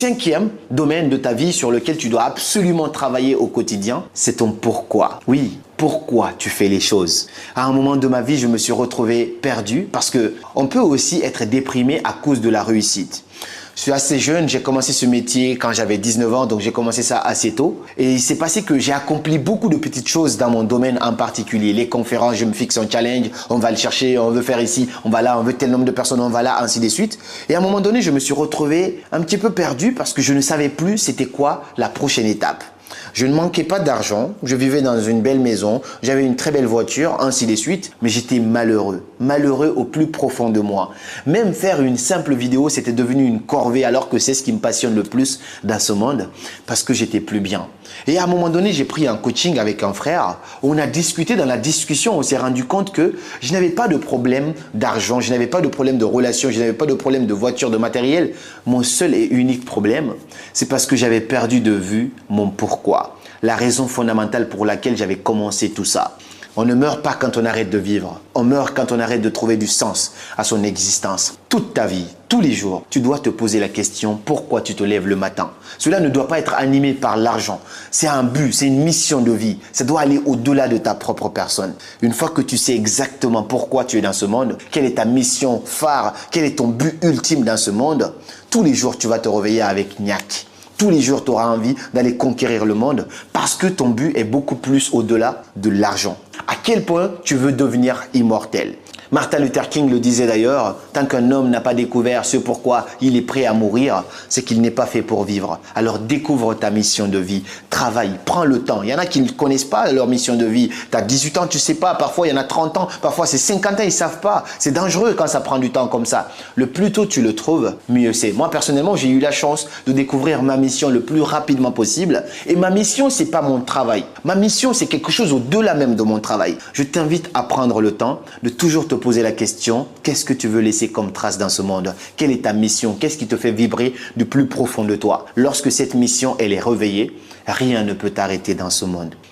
Cinquième domaine de ta vie sur lequel tu dois absolument travailler au quotidien, c'est ton pourquoi. Oui, pourquoi tu fais les choses. À un moment de ma vie, je me suis retrouvé perdu parce que on peut aussi être déprimé à cause de la réussite. Je suis assez jeune, j'ai commencé ce métier quand j'avais 19 ans, donc j'ai commencé ça assez tôt. Et il s'est passé que j'ai accompli beaucoup de petites choses dans mon domaine en particulier. Les conférences, je me fixe un challenge, on va le chercher, on veut faire ici, on va là, on veut tel nombre de personnes, on va là, ainsi de suite. Et à un moment donné, je me suis retrouvé un petit peu perdu parce que je ne savais plus c'était quoi la prochaine étape. Je ne manquais pas d'argent, je vivais dans une belle maison, j'avais une très belle voiture, ainsi de suite, mais j'étais malheureux. Malheureux au plus profond de moi. Même faire une simple vidéo, c'était devenu une corvée alors que c'est ce qui me passionne le plus dans ce monde parce que j'étais plus bien. Et à un moment donné, j'ai pris un coaching avec un frère. On a discuté, dans la discussion, on s'est rendu compte que je n'avais pas de problème d'argent, je n'avais pas de problème de relation, je n'avais pas de problème de voiture, de matériel. Mon seul et unique problème, c'est parce que j'avais perdu de vue mon pourquoi. La raison fondamentale pour laquelle j'avais commencé tout ça. On ne meurt pas quand on arrête de vivre. On meurt quand on arrête de trouver du sens à son existence. Toute ta vie, tous les jours, tu dois te poser la question pourquoi tu te lèves le matin. Cela ne doit pas être animé par l'argent. C'est un but, c'est une mission de vie. Ça doit aller au-delà de ta propre personne. Une fois que tu sais exactement pourquoi tu es dans ce monde, quelle est ta mission phare, quel est ton but ultime dans ce monde, tous les jours tu vas te réveiller avec niaque. Tous les jours, tu auras envie d'aller conquérir le monde parce que ton but est beaucoup plus au-delà de l'argent. À quel point tu veux devenir immortel? Martin Luther King le disait d'ailleurs, tant qu'un homme n'a pas découvert ce pourquoi il est prêt à mourir, c'est qu'il n'est pas fait pour vivre. Alors découvre ta mission de vie, travaille, prends le temps. Il y en a qui ne connaissent pas leur mission de vie. Tu as 18 ans, tu ne sais pas, parfois il y en a 30 ans, parfois c'est 50 ans, ils ne savent pas. C'est dangereux quand ça prend du temps comme ça. Le plus tôt tu le trouves, mieux c'est. Moi personnellement, j'ai eu la chance de découvrir ma mission le plus rapidement possible. Et ma mission, ce n'est pas mon travail. Ma mission, c'est quelque chose au-delà même de mon travail. Je t'invite à prendre le temps de toujours te poser la question, qu'est-ce que tu veux laisser comme trace dans ce monde? Quelle est ta mission? Qu'est-ce qui te fait vibrer du plus profond de toi? Lorsque cette mission, elle est réveillée, rien ne peut t'arrêter dans ce monde.